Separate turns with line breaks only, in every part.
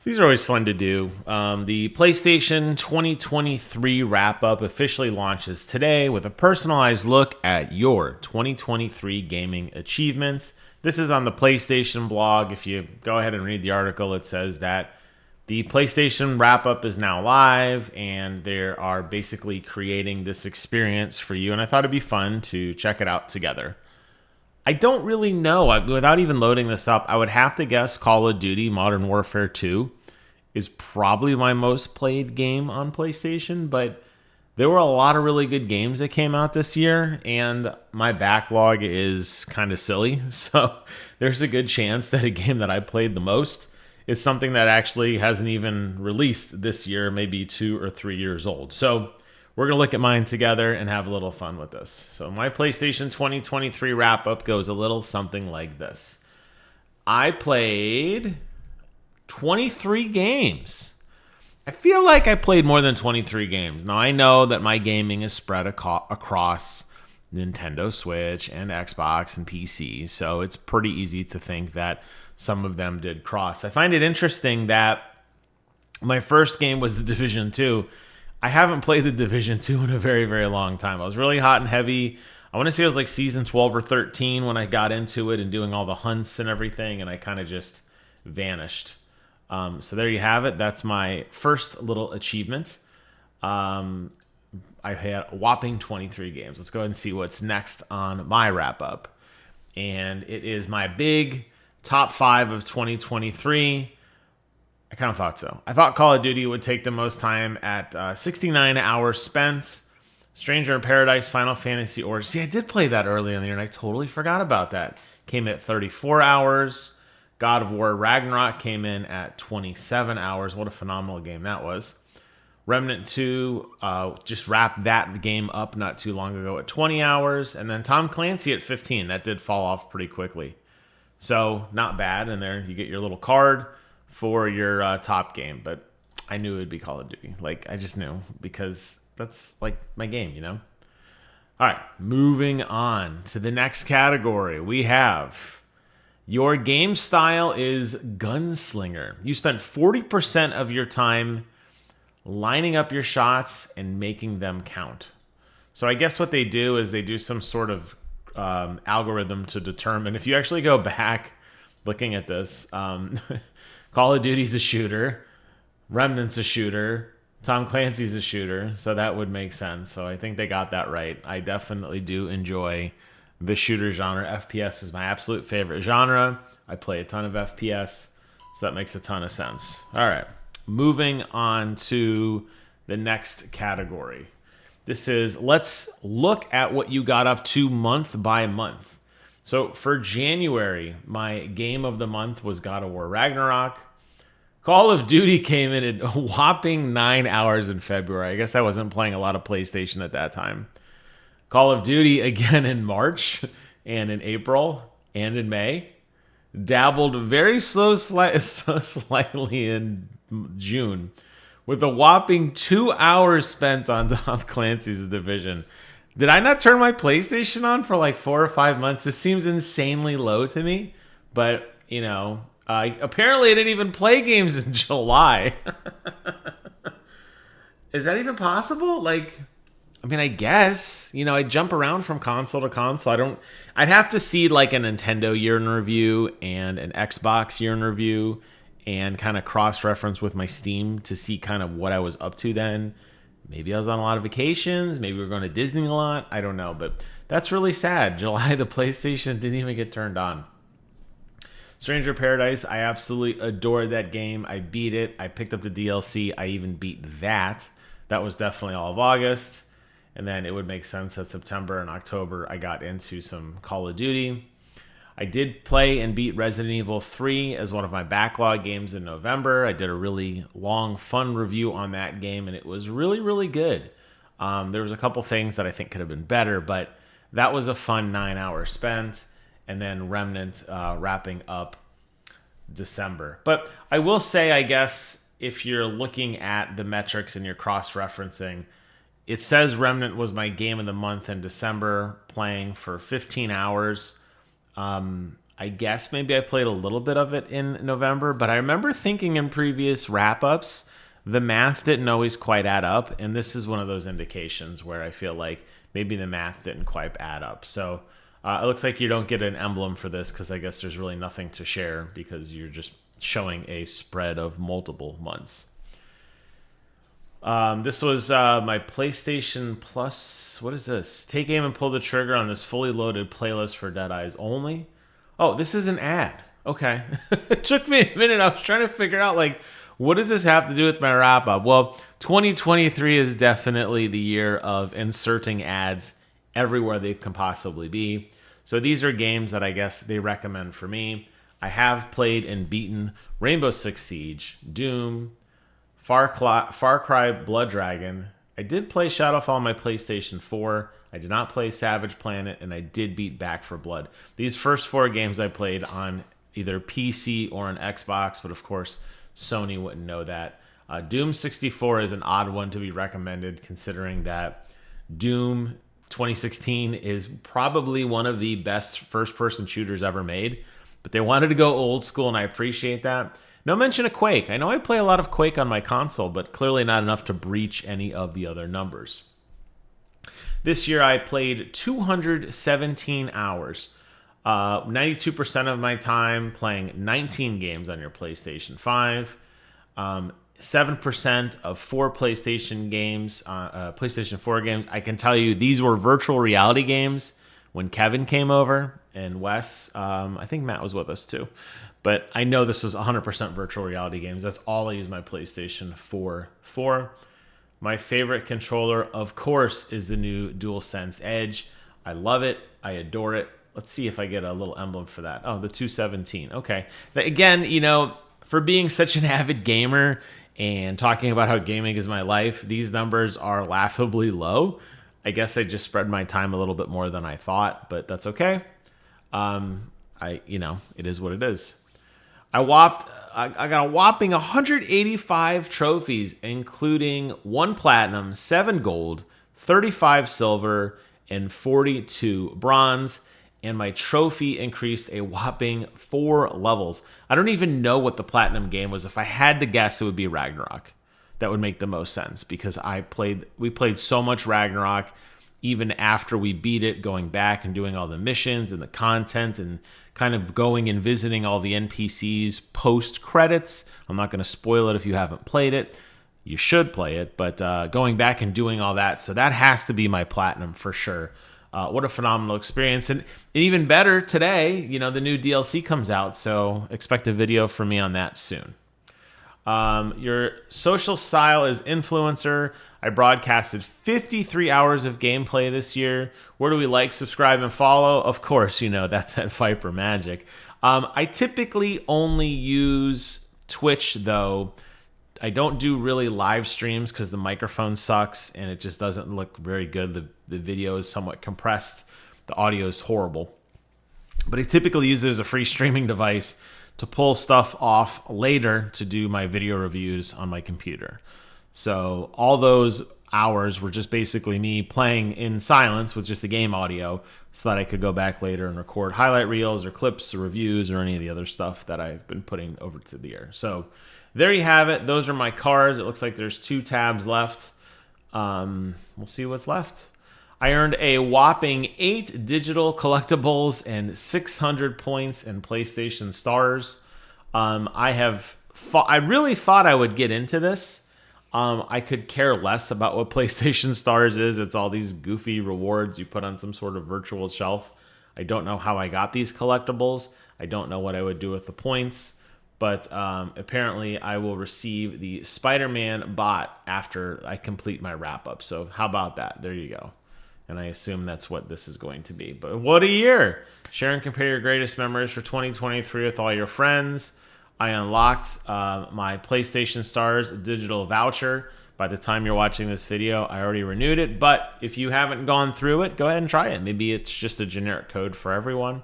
These are always fun to do. The PlayStation 2023 wrap up officially launches today with a personalized look at your 2023 gaming achievements. This is on the PlayStation blog. If you go ahead and read the article, it says that the PlayStation wrap up is now live and they are basically creating this experience for you. And I thought it'd be fun to check it out together. I don't really know. Without even loading this up, I would have to guess Call of Duty Modern Warfare 2 is probably my most played game on PlayStation, but there were a lot of really good games that came out this year, and my backlog is kind of silly. So there's a good chance that a game that I played the most is something that actually hasn't even released this year, maybe 2 or 3 years old. So we're going to look at mine together and have a little fun with this. So my PlayStation 2023 wrap up goes a little something like this. I played 23 games. I feel like I played more than 23 games. Now, I know that my gaming is spread across Nintendo Switch and Xbox and PC, so it's pretty easy to think that some of them did cross. I find it interesting that my first game was The Division 2. I haven't played The Division 2 in a very, very long time. I was really hot and heavy. I want to say it was like season 12 or 13 when I got into it and doing all the hunts and everything, and I kind of just vanished. So there you have it. That's my first little achievement. I had a whopping 23 games. Let's go ahead and see what's next on my wrap up. And it is my big top 5 of 2023. I kind of thought so. I thought Call of Duty would take the most time at 69 hours spent. Stranger in Paradise, Final Fantasy Origins. See, I did play that early in the year, and I totally forgot about that. Came at 34 hours. God of War Ragnarok came in at 27 hours. What a phenomenal game that was. Remnant 2 just wrapped that game up not too long ago at 20 hours. And then Tom Clancy at 15. That did fall off pretty quickly. So, not bad. And there you get your little card for your top game. But I knew it would be Call of Duty. Like, I just knew because that's like my game, you know? All right, moving on to the next category. We have your game style is Gunslinger. You spent 40% of your time lining up your shots and making them count. So I guess what they do is they do some sort of algorithm to determine. If you actually go back looking at this, Call of Duty's a shooter, Remnant's a shooter, Tom Clancy's a shooter, so that would make sense. So I think they got that right. I definitely do enjoy the shooter genre. FPS is my absolute favorite genre. I play a ton of FPS, so that makes a ton of sense. All right, moving on to the next category. This is, let's look at what you got up to month by month. So for January, my game of the month was God of War Ragnarok. Call of Duty came in at a whopping 9 hours in February. I guess I wasn't playing a lot of PlayStation at that time. Call of Duty again in March and in April and in May. Dabbled very slightly in June with a whopping 2 hours spent on Tom Clancy's Division. Did I not turn my PlayStation on for like 4 or 5 months? This seems insanely low to me, but you know, apparently I didn't even play games in July. Is that even possible? Like, I mean, I guess, you know, I jump around from console to console. I'd have to see like a Nintendo year in review and an Xbox year in review and kind of cross-reference with my Steam to see kind of what I was up to then. Maybe I was on a lot of vacations. Maybe we were going to Disney a lot. I don't know, but that's really sad. July, the PlayStation didn't even get turned on. Stranger Paradise, I absolutely adored that game. I beat it. I picked up the DLC. I even beat that. That was definitely all of August. And then it would make sense that September and October I got into some Call of Duty. I did play and beat Resident Evil 3 as one of my backlog games in November. I did a really long, fun review on that game, and it was really, really good. There was a couple things that I think could have been better, but that was a fun 9 hours spent. And then Remnant wrapping up December. But I will say, I guess, if you're looking at the metrics and you're cross-referencing, it says Remnant was my game of the month in December, playing for 15 hours. I guess maybe I played a little bit of it in November, but I remember thinking in previous wrap-ups, the math didn't always quite add up, and this is one of those indications where I feel like maybe the math didn't quite add up. So it looks like you don't get an emblem for this because I guess there's really nothing to share because you're just showing a spread of multiple months. This was my PlayStation Plus. What is this? Take aim and pull the trigger on this fully loaded playlist for Dead Eyes only. Oh, this is an ad. Okay. It took me a minute. I was trying to figure out, like, what does this have to do with my wrap up? Well, 2023 is definitely the year of inserting ads everywhere they can possibly be. So these are games that I guess they recommend for me. I have played and beaten Rainbow Six Siege, Doom, Far Cry Blood Dragon. I did play Shadowfall on my PlayStation 4. I did not play Savage Planet, and I did beat Back 4 Blood. These first 4 games I played on either PC or an Xbox, but of course, Sony wouldn't know that. Doom 64 is an odd one to be recommended, considering that Doom 2016 is probably one of the best first-person shooters ever made, but they wanted to go old school, and I appreciate that. No mention of Quake. I know I play a lot of Quake on my console, but clearly not enough to breach any of the other numbers. This year I played 217 hours. 92% of my time playing 19 games on your PlayStation 5. 7% of 4 PlayStation games, PlayStation 4 games. I can tell you these were virtual reality games when Kevin came over and Wes. I think Matt was with us too. But I know this was 100% virtual reality games. That's all I use my PlayStation 4 for. My favorite controller, of course, is the new DualSense Edge. I love it. I adore it. Let's see if I get a little emblem for that. Oh, the 217. Okay. Again, you know, for being such an avid gamer and talking about how gaming is my life, these numbers are laughably low. I guess I just spread my time a little bit more than I thought, but that's okay. It is what it is. I got a whopping 185 trophies, including 1 platinum, 7 gold, 35 silver, and 42 bronze. And my trophy increased a whopping 4 levels. I don't even know what the platinum game was. If I had to guess, it would be Ragnarok. That would make the most sense because we played so much Ragnarok even after we beat it, going back and doing all the missions and the content and kind of going and visiting all the NPCs post credits. I'm not going to spoil it if you haven't played it. You should play it, but going back and doing all that. So that has to be my platinum for sure. What a phenomenal experience. And even better, today, you know, the new DLC comes out, so expect a video from me on that soon. Your social style is influencer. I broadcasted 53 hours of gameplay this year. Where do we like, subscribe, and follow? Of course, you know, that's at Viper Magic. I typically only use Twitch, though. I don't do really live streams because the microphone sucks and it just doesn't look very good. The video is somewhat compressed. The audio is horrible. But I typically use it as a free streaming device to pull stuff off later to do my video reviews on my computer. So all those hours were just basically me playing in silence with just the game audio so that I could go back later and record highlight reels or clips or reviews or any of the other stuff that I've been putting over to the air. So there you have it. Those are my cards. It looks like there's 2 tabs left. We'll see what's left. I earned a whopping 8 digital collectibles and 600 points and PlayStation stars. I really thought I would get into this. I could care less about what PlayStation stars is. It's all these goofy rewards you put on some sort of virtual shelf. I don't know how I got these collectibles. I don't know what I would do with the points. But apparently I will receive the Spider-Man bot after I complete my wrap-up. So how about that? There you go. And I assume that's what this is going to be. But what a year! Share and compare your greatest memories for 2023 with all your friends. I unlocked my PlayStation Stars digital voucher. By the time you're watching this video, I already renewed it. But if you haven't gone through it, go ahead and try it. Maybe it's just a generic code for everyone.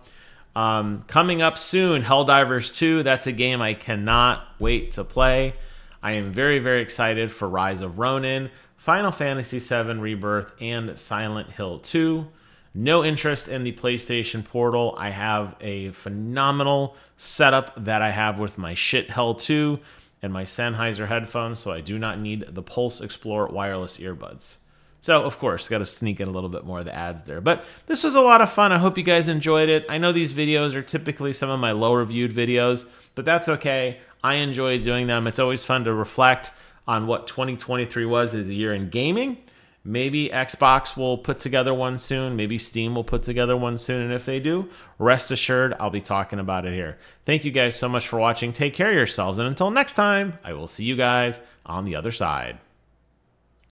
Coming up soon, Helldivers 2. That's a game I cannot wait to play. I am very, very excited for Rise of Ronin, Final Fantasy VII Rebirth, and Silent Hill 2. no interest in the PlayStation Portal. I have a phenomenal setup that I have with my Shit Hell 2 and my Sennheiser headphones, so I do not need the Pulse Explorer wireless earbuds. So, of course, got to sneak in a little bit more of the ads there. But this was a lot of fun. I hope you guys enjoyed it. I know these videos are typically some of my lower viewed videos, but that's okay. I enjoy doing them. It's always fun to reflect on what 2023 was as a year in gaming. Maybe Xbox will put together one soon. Maybe Steam will put together one soon. And if they do, rest assured, I'll be talking about it here. Thank you guys so much for watching. Take care of yourselves. And until next time, I will see you guys on the other side.